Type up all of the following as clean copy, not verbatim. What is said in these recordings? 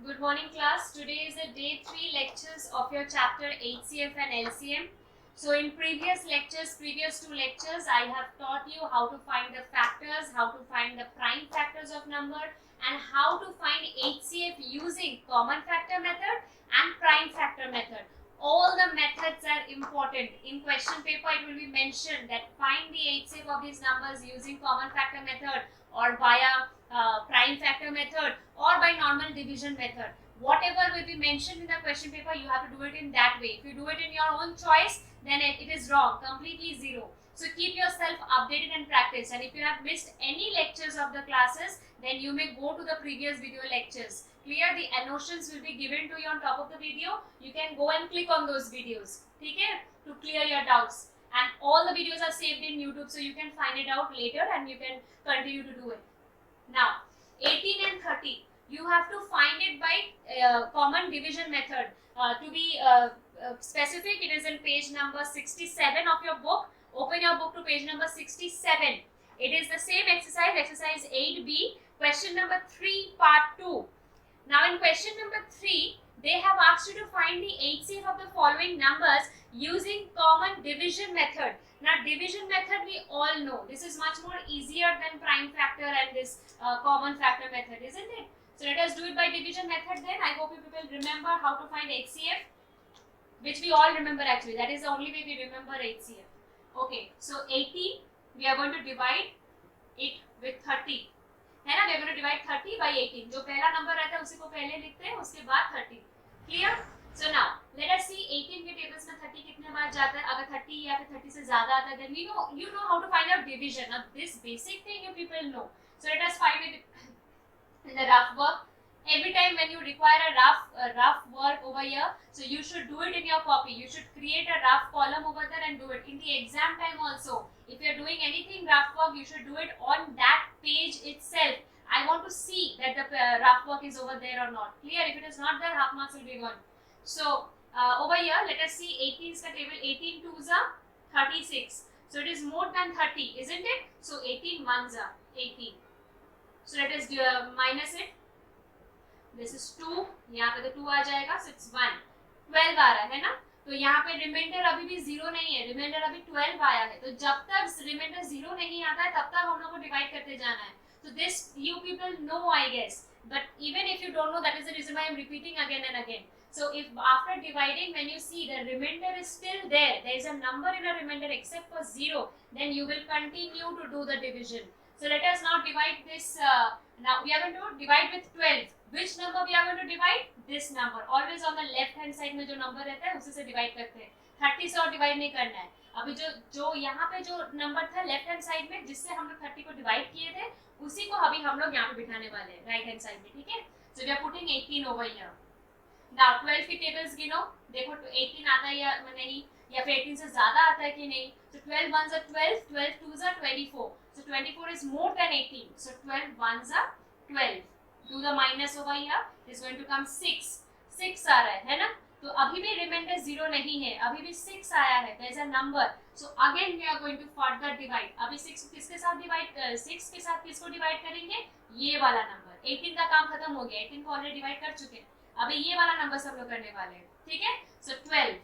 Good morning, class. Today is the day 3 lectures of your chapter HCF and LCM. So in previous two lectures, I have taught you how to find the factors, how to find the prime factors of number, and how to find HCF using common factor method and prime factor method. All the methods are important. In question paper, it will be mentioned that find the HCF of these numbers using common factor method or via prime factor method or by normal division method. Whatever will be mentioned in the question paper, you have to do it in that way. If you do it in your own choice, then it is wrong, completely zero. So keep yourself updated and practice. And if you have missed any lectures of the classes, then you may go to the previous video lectures. Clear? The annotations will be given to you on top of the video. You can go and click on those videos, okay, to clear your doubts. And all the videos are saved in YouTube, so you can find it out later and you can continue to do it. Now, 18 and 30, you have to find it by common division method. To be specific, it is in page number 67 of your book. Open your book to page number 67. It is the same exercise, exercise 8B, question number 3, part 2. Now, in question number 3, they have asked you to find the HCF of the following numbers using common division method. Now, division method we all know. This is much more easier than prime factor and this common factor method, isn't it? So, let us do it by division method then. I hope you people remember how to find HCF, which we all remember actually. That is the only way we remember HCF. Okay, so 18, we are going to divide it with 30. है ना, we are going to divide 30 by 18. जो पहला number रहता है उसी को पहले लिखते हैं, उसके बाद 30. Clear? So now let us see 18 के टेबल्स में 30 कितने बार जाता है. अगर 30 या फिर 30 से ज्यादा आता है, then you know how to find out division. Now this basic thing you people know. So let us find it in the rough work. Every time when you require a rough work over here, so you should do it in your copy. You should create a rough column over there and do it. In the exam time also, if you are doing anything rough work, you should do it on that page itself. I want to see that the rough work is over there or not. Clear? If it is not there, half marks will be gone. So over here, let us see 18's ka table. 18 2s are 36. So it is more than 30, isn't it? So 18 1s are 18. So let us minus it. This is 2, यहाँ पे तो 2 आ जाएगा, so it's 1. 12 आ रहा है ना, तो यहाँ पे रिमाइंडर अभी भी 0 नहीं है, रिमाइंडर अभी 12 आया है, तो जब तक रिमाइंडर 0 नहीं आता है तब तक हम लोग को डिवाइड करते जाना है. So this you people know, I guess, but even if you don't know, that is the reason why I am repeating again and again. So if after dividing, when you see the remainder is still there is a number in a remainder except for 0, then you will continue to do the division. So let us now divide this. Now we are going to divide with 12. Which number we are going to divide? This number. Always on the left hand side में जो number रहता है उसी से divide करते हैं. 30 से और divide नहीं करना है. अभी जो यहाँ पे जो number था left hand side में जिससे हम लोग 30 को divide किए थे, उसी को अभी हम लोग यहाँ पे बिठाने वाले हैं right hand side में, ठीक है? So we are putting 18 over here. Now 12 की tables गिनो, देखो 18 आता है या नहीं, या फिर 18 से ज़्यादा आता है कि नहीं. So 12 1s are 12, 12 2s are 24. So 24 is more than 18. So 12 1s are 12. Do the minus over here. Is going to come 6. 6 आ रहा है ना? तो अभी भी remainder 0 नहीं है, अभी भी 6 आया है. There is a number. So again we are going to further divide. अभी 6 किसके साथ divide 6 के साथ किसको divide करेंगे? ये वाला number. 18 का काम खत्म हो गया. 18 को already divide कर चुके हैं. अभी ये वाला number सब लोग करने वाले हैं. ठीक है? So 12.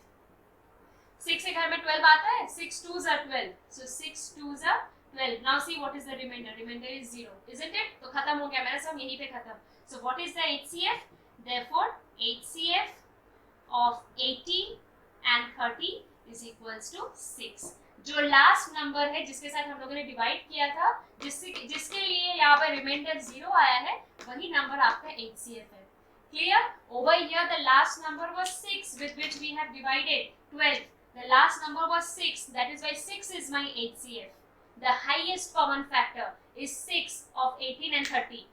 6 के घर में 12 आता है. 6 2s are 12. So 6 2s are 12. Now see what is the remainder. Remainder is 0, isn't it? तो खत्म हो गया. मेरा सब यहीं पे खत्म. So what is the HCF? Therefore HCF of 18 and 30 is equals to 6. जो लास्ट नंबर है जिसके साथ हम लोगों ने डिवाइड किया था, जिसके लिए यहाँ पर रिमाइंडर 0 आया है, वही नंबर आपका HCF है. Clear? Over here the last number was 6 with which we have divided 12. The last number was 6. That is why 6 is my HCF. The highest common factor is 6 of 18 and 30.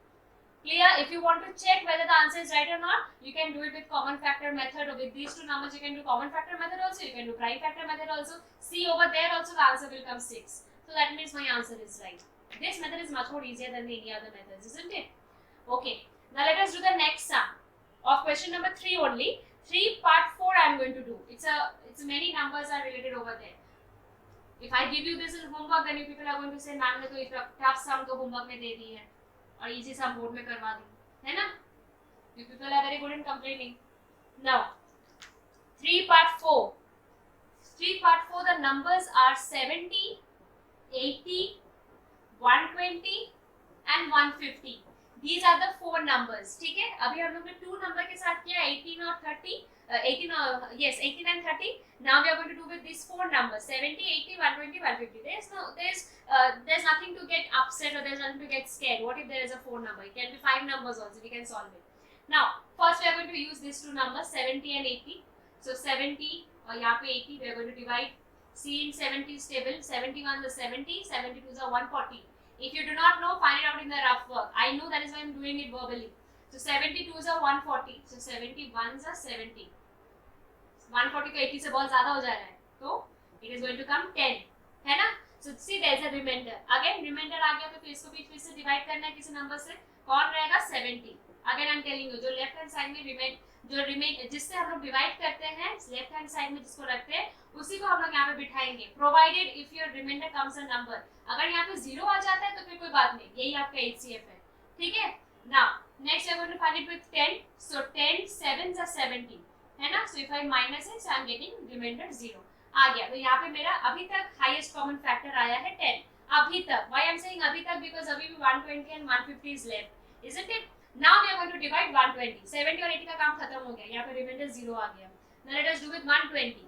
Clear? If you want to check whether the answer is right or not, you can do it with common factor method, or with these two numbers you can do common factor method also, you can do prime factor method also. See over there also the answer will come 6. So that means my answer is right. This method is much more easier than any other methods, isn't it? Okay. Now let us do the next sum of question number 3 only. 3 part 4 I am going to do. It's many numbers are related over there. If I give you this in homework, then you people are going to say, ma'am ने तो tough sum तो homework में दे दी है और easy sum board में करवा दी, है ना? You people are very good in complaining. Now, 3 part 4. 3 part 4, the numbers are 70, 80, 120 and 150. These are the 4 numbers. ठीक है, अभी हम लोग ने 2 नंबर के साथ किया 18 और 30. 18 and 30. Now we are going to do with these 4 numbers 70, 80, 120, 150. There's nothing to get upset or there's nothing to get scared. What if there is a 4 number? It can be 5 numbers also. We can solve it. Now first we are going to use these 2 numbers 70 and 80. So 70 और यहाँ पे 80 we are going to divide. See in 70 table 71 is 70, 72 is 140. If you do not know, find it out in the rough work. I know, that is why I am doing it verbally. So 72 is 140. So 71 is 70. 140 को 80 से बहुत ज़्यादा हो जा रहा है, तो it is going to come 10, है ना? So see there is a remainder. Again remainder आ गया तो फिर इसको फिर से divide करना है किसी नंबर से. कौन रहेगा? 70. Again I am telling you, जो left hand side में जिससे हम लोग डिवाइड करते हैं लेफ्ट हैंड साइड में जिसको रखते हैं उसी को हम लोग यहाँ पे बिठाएंगे. Provided if your reminder comes a number. अगर यहाँ पे 0 आ जाता है तो फिर कोई बात नहीं, यही आपका HCF है. ठीक है. Now next we are going to find it with 10. So 10 7s are 70, है ना? So if I minus it, so I am getting remainder 0 आ गया. तो यहाँ पे मेरा अभी तक हाईएस्ट कॉमन फैक्टर आया है 10. अभी तक. व्हाई आई एम सेइंग अभी तक? बिकॉज़ अभी भी 120 and 150 is left, isn't it? Now we are going to divide 120. 70 और 80 का काम खत्म हो गया. यहाँ पे रिमाइंडर 0 आ गया. Now let us do with 120.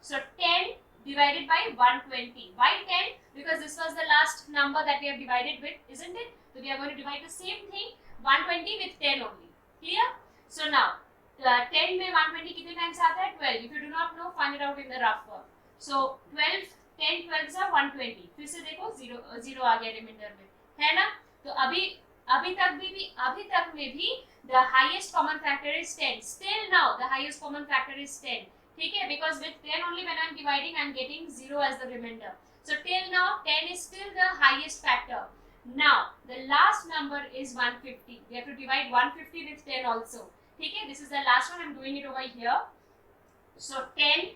So 10 divided by 120. Why 10? Because this was the last number that we have divided with, isn't it? So we are going to divide the same thing 120 with 10 only. Clear? So now 10 में 120 कितने times आता है? 12. If you do not know, find it out in the rough work. So 12 10 12 are 120. फिर से देखो 0 आ गया reminder में, है ना? तो अभी तक में भी the highest common factor is 10. Still now the highest common factor is 10. ठीक है? Because with 10 only when I am dividing I am getting 0 as the remainder. So till now 10 is still the highest factor. Now the last number is 150. We have to divide 150 with 10 also. ठीक है? This is the last one. I am doing it over here. So 10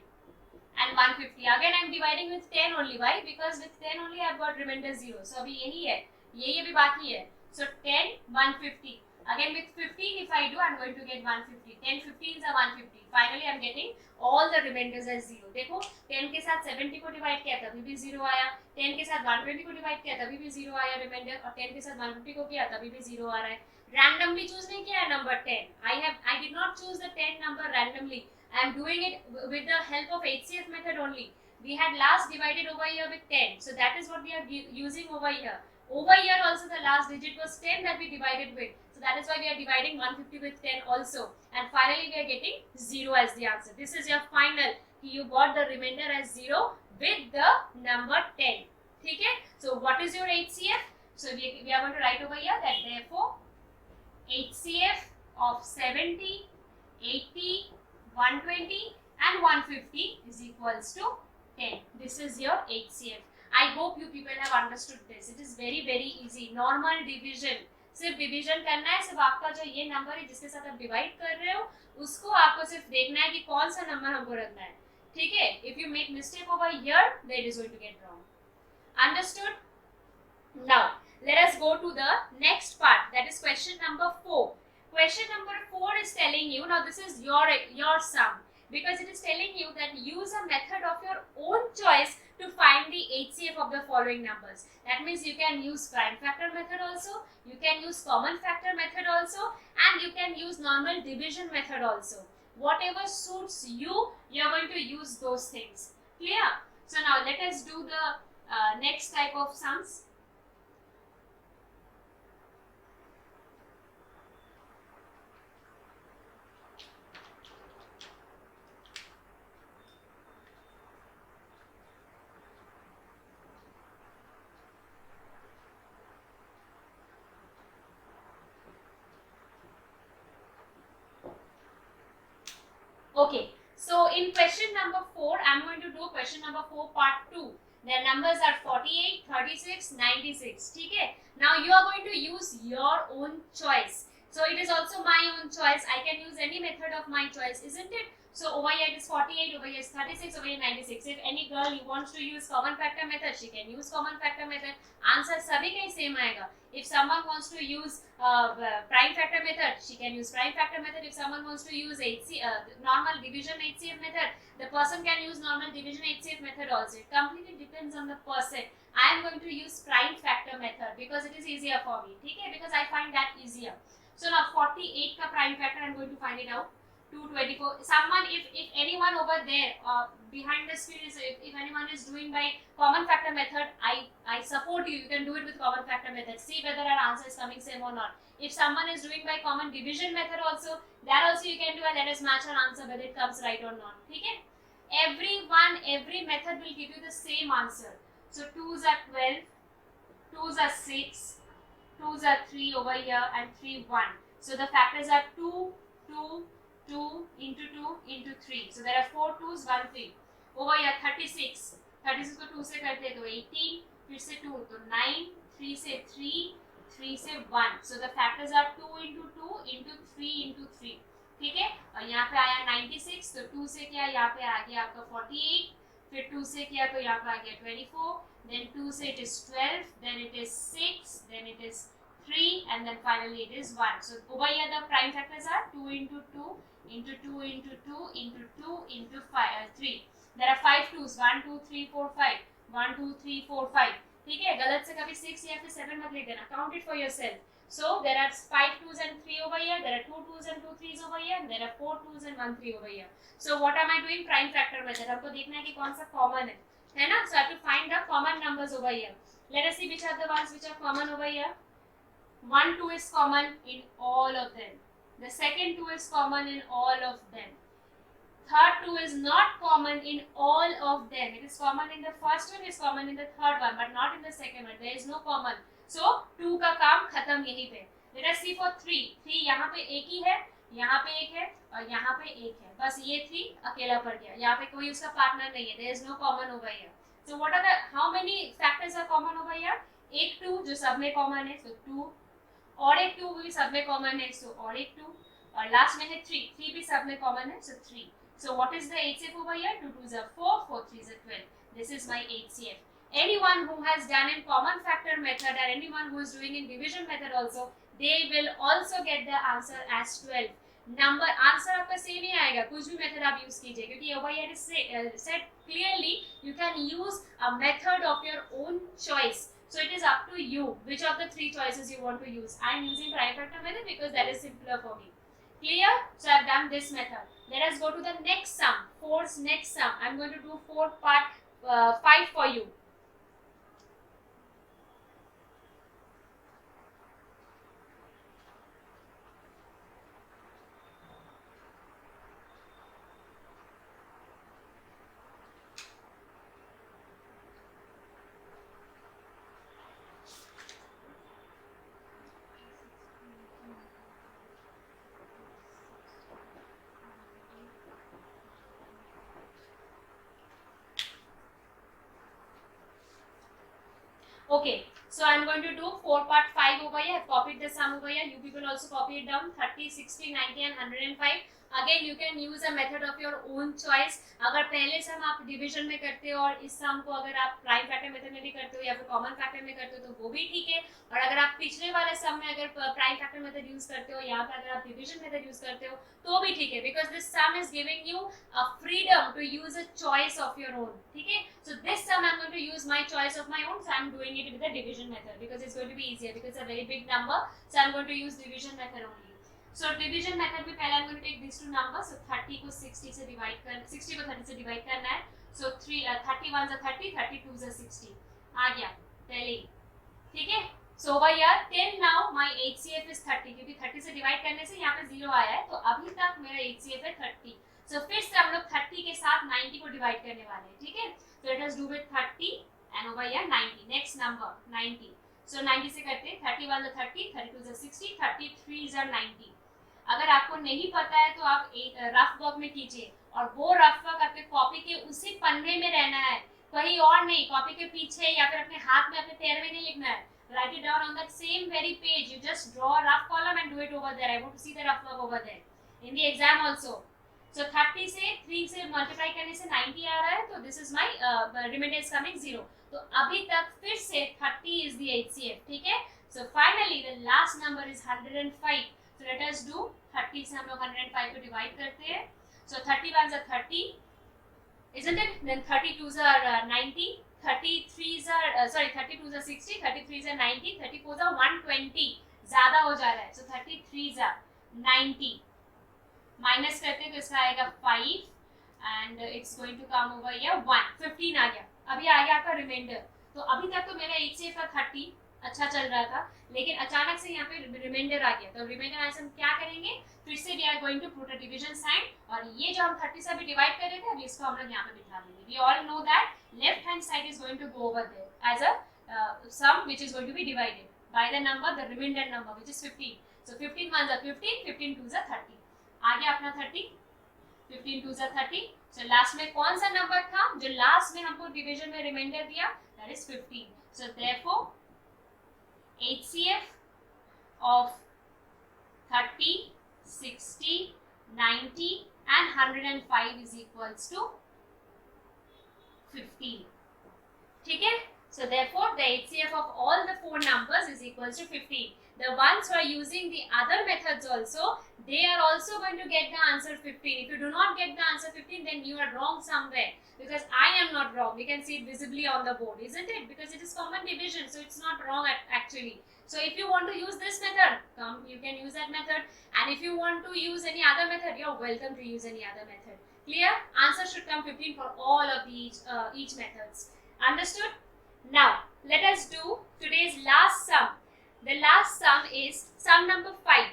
and 150. Again I am dividing with 10 only. Why? Because with 10 only I have got remainder 0. So अभी यही है, यही अभी बाकी है. So 10 150. Again with 15 if I do, I am going to get 150. 10 15 is 150. Finally I am getting all the remainders as 0. देखो 10 के साथ 70 को डिवाइड किया तभी भी 0 आया. 10 के साथ 120 को डिवाइड किया तभी भी 0 आया रिमाइंडर. और 10 के साथ 150 को किया तभी भी 0 आ रहा है. Randomly चूज नहीं किया है number 10. I did not choose the 10 number randomly. I am doing it with the help of HCF method only. We had last divided over here with 10. So that is what we are using over here. Over here also the last digit was 10 that we divided with. So that is why we are dividing 150 with 10 also. And finally we are getting 0 as the answer. This is your final. You got the remainder as 0 with the number 10. Okay? So what is your HCF? So we are going to write over here that therefore HCF of 70, 80, 120 and 150 is equals to 10. This is your HCF. I hope you people have understood this. It is very easy. Normal division. सिर्फ division करना है. सिर्फ आपका जो ये number है जिसके साथ आप डिवाइड कर रहे हो उसको आपको सिर्फ देखना है कि कौन सा नंबर हमको रखना है. ठीक है? If you make mistake over here, then it is going to get wrong. Understood? Now let us go to the next part. That is question number 4. Question number 4 is telling you, now this is your sum, because it is telling you that use a method of your own choice to find the HCF of the following numbers. That means you can use prime factor method also, you can use common factor method also, and you can use normal division method also. Whatever suits you, you are going to use those things. Clear? So now let us do the next type of sums. Okay, so in question number 4, I am going to do question number 4 part 2. The numbers are 48, 36, 96. Okay? Now you are going to use your own choice. So it is also my own choice. I can use any method of my choice, isn't it? So over here it is 48, over here is 36, over here 96. If any girl wants to use common factor method, she can use common factor method. Answer सभी का ही same आएगा. If someone wants to use prime factor method, she can use prime factor method. If someone wants to use normal division HCF method, the person can use normal division HCF method also. It completely depends on the person. I am going to use prime factor method because it is easier for me. Okay, because I find that easier. So now 48 का prime factor I am going to find it out. 224. Someone, if anyone over there behind the screen is, if anyone is doing by common factor method, I support you. You can do it with common factor method. See whether our answer is coming same or not. If someone is doing by common division method also, that also you can do, and let us match our answer whether it comes right or not. Okay? Every method will give you the same answer. So 2s are 12, 2s are 6, 2s are 3 over here, and 3 1. So the factors are 2, 2, 2 into 2 into 3. So there are 4 2s, 1 3. Over here 36. 36 को 2 से करते हैं तो 18, फिर से 2 तो 9, 3 से 3, 3 से 1. So the factors are 2 into 2 into 3 into 3. ठीक है, और यहाँ पे आया 96, तो 2 से किया यहाँ पे आ गया आपका 48, फिर 2 से किया तो यहाँ पे आ गया 24, then 2 से it is 12, then it is 6, then it is 3, and then finally it is 1. So over here the prime factors are 2 into 2 into 2 into 2 into 2 into 3. There are 5 2s, 1 2 3 4 5, 1 2 3 4 5. ठीक है, गलत से कभी 6 या फिर 7 मत लिख देना. Count it for yourself. So there are 5 2s and 3 over here. There are 2 2s and 2 3s over here. And there are 4 2s and 1 3 over here. So what am I doing? Prime factor method. हमको देखना है कि कौन सा common है ना? So I have to find the common numbers over here. Let us see which are the ones which are common over here. 1 2 is common in all of them. The second 2 is common in all of them. Third 2 is not common in all of them. It is common in the first one, is common in the third one, but not in the second one. There is no common. So 2 का काम खत्म यहीं पे. Let us see for 3. 3 यहाँ पे एक ही है, यहाँ पे एक है और यहाँ पे एक है. बस ये 3 अकेला पड़ गया. यहाँ पे कोई उसका पार्टनर नहीं है. There is no common over here. So what are the, how many factors are common over here? एक 2 जो सब में common है, so 2. और एक 2 भी सब में कॉमन है, सो और एक 2, और लास्ट में है 3. 3 भी सब में कॉमन है, सो 3. So what is the HCF over here? 2 2s are 4, 4 3s are 12. This is my HCF. Anyone who has done in common factor method or anyone who is doing in division method also, they will also get the answer as 12. Number answer आपका same ही आएगा, कुछ भी method आप use कीजिए, क्योंकि over here is said clearly you can use a method of your own choice. So it is up to you which of the 3 choices you want to use. I am using prime factor method because that is simpler for me. Clear? So I have done this method. Let us go to the next sum. 4's next sum. I am going to do 4 part 5 for you. Okay, so I am going to do 4 part 5 over here. I have copied the sum over here. You people also copy it down. 30, 60, 90 and 105. Again, you can use a method of your own choice. अगर पहले सम आप division में करते हो और इस सम को अगर आप प्राइम फैक्टर मेथड में भी करते हो या फिर कॉमन फैक्टर में करते हो तो वो भी ठीक है. और अगर आप पिछले वाले सम में अगर प्राइम फैक्टर मेथड यूज करते हो, यहाँ पे अगर आप डिवीजन मेथड यूज करते हो तो भी ठीक है, because this sum is giving you a freedom to use a choice of your own. ठीक है, so this sum I'm going to use my choice of my own, so I'm doing it with the division method because it's going to be easier, because it's a very big number, so I'm going to use division method only. So division method में पहले I'm going to take these two numbers, so 30 को 60 से divide कर, 60 को 30 से divide करना है, so 31 are 30, 32 are 60 आ गया पहले. ठीक है, so over here till now my HCF is 30, क्योंकि 30 से divide करने से यहाँ पे 0 आया है, तो अभी तक मेरा HCF है 30. So फिर से हम लोग 30 के साथ 90 को divide करने वाले हैं. ठीक है, so let us do with 30 and over here 90. Next number 90. So 90 से करते हैं, 31 are 30, 32 are 60, 33 are 90. अगर आपको नहीं पता है तो आप रफ वर्क में कीजिए, और वो रफ वर्क आपके कॉपी के उसी पन्ने में रहना है, कहीं और नहीं, कॉपी के पीछे या फिर अपने हाथ में अपने पैर में नहीं लिखना है. Write it down on that same very page. You just draw a rough column and do it over there. I want to see the rough work over there in the exam also. सो 30 से 3 से multiply करने से 90 आ रहा है, तो this is my remainder is coming 0। तो अभी तक फिर से 30 इज द HCF, ठीक है। So finally the last number is 105। So let us do 30 से हम लोग 105 को डिवाइड करते हैं। सो 30 1s are 30, isn't it? Then 32s are 90, 33s are 32s are 60, 33s are 90, 34s are 120, ज्यादा हो जा रहा है। सो 33s are 90, माइनस करते हैं तो इसका आएगा 5 and it's going to come over here 1, 15 आ गया। अभी आ गया आपका रिमाइंडर। तो अभी तक तो मेरा HCF का 30 अच्छा चल रहा था, लेकिन अचानक से यहाँ पे रिमाइंडर आ गया। तो रिमाइंडर आने से हम क्या करेंगे, फिर से we are going to put a division sign, और ये जो हम 30 से अभी डिवाइड कर रहे थे, अभी इसको हम लोग यहाँ पे बिठा देंगे। We all know that left hand side is going to go over there as a sum which is going to be divided by the number, the remainder number which is 15। So 15 1s are 15, 15 2s are 30, आ गया अपना 30, 15 2s are 30। So last में कौन सा number था जो last में हमको डिवीजन में रिमाइंडर दिया, that is 15। So therefore HCF of 30, 60, 90 and 105 is equals to 15, ठीक है। So therefore the HCF of all the four numbers is equals to 15. The ones who are using the other methods also, they are also going to get the answer 15. If you do not get the answer 15, then you are wrong somewhere, because I am not wrong. We can see it visibly on the board, isn't it? Because it is common division, so it's not wrong actually. So if you want to use this method, come, you can use that method. And if you want to use any other method, you're welcome to use any other method. Clear? Answer should come 15 for all of these each methods. Understood? Now let us do today's last sum. The last sum is sum number 5.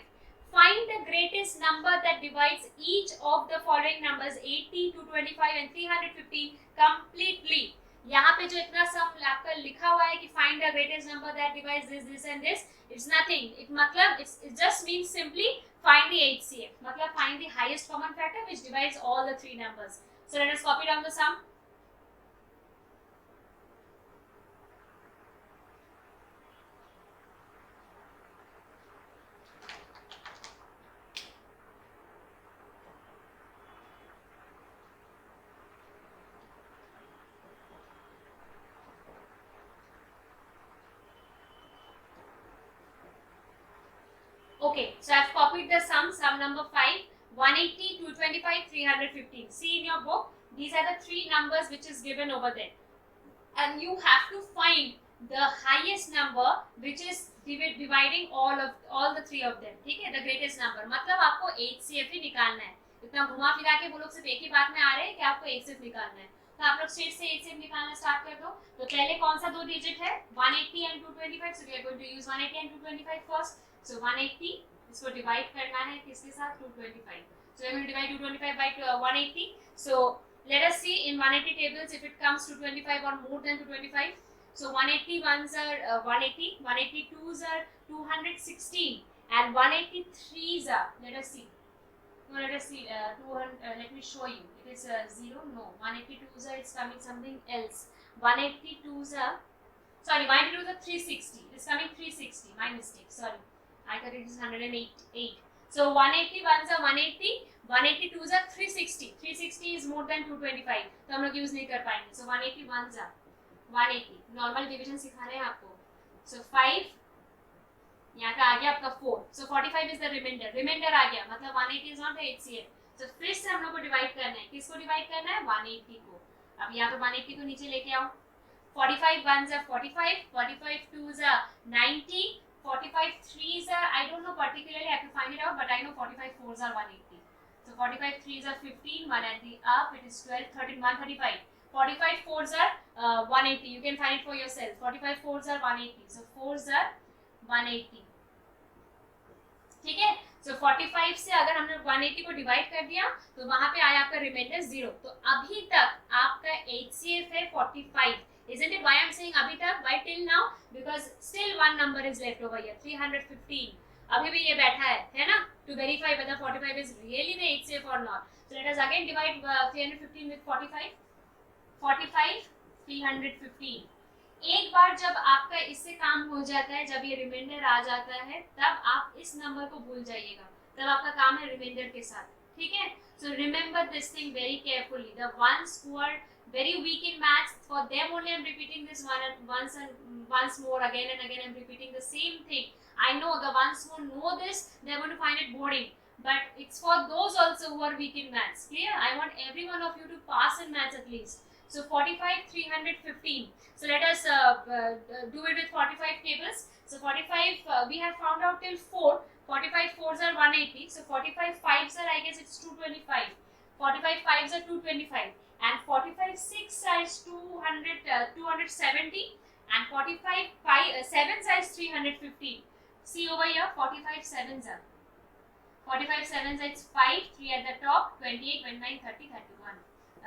Find the greatest number that divides each of the following numbers 80, 225 and 315 completely. यहाँ पे जो इतना सम आपका लिखा हुआ है कि find the greatest number that divides this, this and this, it's nothing. It just means simply find the HCF. मतलब find the highest common factor which divides all the three numbers. So let us copy down the sum. Okay, so I've copied the sum number 5, 180, 225, 315. See in your book, these are the three numbers which is given over there. And you have to find the highest number which is dividing all the three of them. ठीक है, the greatest number. मतलब आपको HCF ही निकालना है। इतना घुमा फिरा के वो लोग सिर्फ एक ही बात में आ रहे हैं कि आपको HCF निकालना है। तो आप लोग स्ट्रेट से HCF निकालना स्टार्ट कर दो। तो पहले कौन सा दो डिजिट है, 180 and 225. So we are going to use 180 and 225 first. So 180 इसको डिवाइड करना है किसके साथ, 225. So we are going to divide 225 by 180. So let us see in 180 tables if it comes to 225 or more than 225. So 181s are 180, 182s are 216 and 183s are, let us see, 200, let me show you, it is 0, no, 182s are, it's coming something else, 182s are, sorry, 182s are 360, it's coming 360, my mistake, sorry, I thought it is 108. So 181s are 180, 182s are 360, 360 is more than 225, तो हम लोग use नहीं कर पाएंगे. So 181s are 180, normal division सिखा रहे हैं आपको. So 5 यहाँ का आ गया आपका 4. So 45 is the remainder. Remainder आ गया, मतलब 180 is not the HCF. So फिर से हम लोग को डिवाइड करना है. किसको डिवाइड करना है? 180 को. अब यहाँ पे 180 को नीचे लेके आओ. 45 1s are 45, 45 2s are 90, 45 3s are, I don't know particularly, I have to find it out, but I know 45 4s are 180. So 45 3s are 15, 1 at the up, it is 12, 13, 135. 45 4s are 180. You can find it for yourself. 45 4s are 180. So 4s are 180. ठीक है. So 45 से अगर हमने 180 को divide कर दिया तो वहां पे आया आपका रिमाइंडर 0. तो अभी तक आपका HCF है 45. Isn't it? Why I'm saying अभी तक? Why till now? Because still one number is left over here. 315. अभी भी ये बैठा है ना? To verify whether 45 is really the HCF or not. So let us again divide 315 with 45. 45 315. एक बार जब आपका इससे काम हो जाता है, जब ये रिमाइंडर आ जाता है, तब आप इस नंबर को भूल जाइएगा. तब आपका काम है रिमाइंडर के साथ. ठीक है. So remember this thing very carefully. The ones who are very weak in maths, for them only I'm repeating this once more, again and again I'm repeating the same thing. I know the ones who know this, they're going to find it boring, but it's for those also who are weak in maths. Clear? I want every one of you to pass in maths at least. So 45, 315. So let us do it with 45 tables. So 45, we have found out till 4. 45 4s are 180. So 45 5s are, I guess it's 225. 45 5s are 225. And 45 6 is 270. And 45 7s is 315. See over here, 45 7s are. 45 7s it's 5, 3 at the top, 28, 29, 30, 31.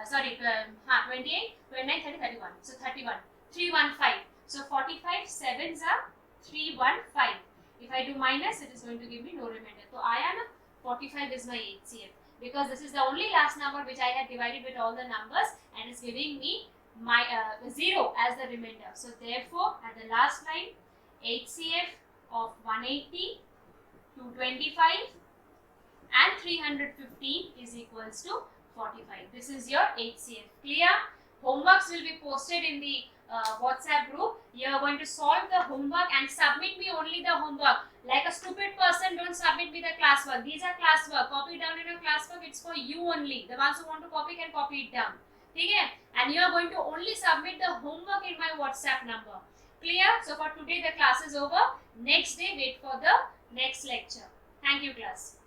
28, 29, 30, 31. So 31. 315. So 45 7s are 315. If I do minus, it is going to give me no remainder. So I am 45 is my HCF, because this is the only last number which I had divided with all the numbers and is giving me my 0 as the remainder. So therefore, at the last line, HCF of 180, 225 and 315 is equals to 45. This is your HCF. Clear? Homeworks will be posted in the WhatsApp group. You are going to solve the homework and submit me only the homework. Like a stupid person, don't submit me the classwork. These are classwork. Copy down in your classwork. It's for you only. The ones who want to copy can copy it down. Okay? And you are going to only submit the homework in my WhatsApp number. Clear? So for today the class is over. Next day, wait for the next lecture. Thank you, class.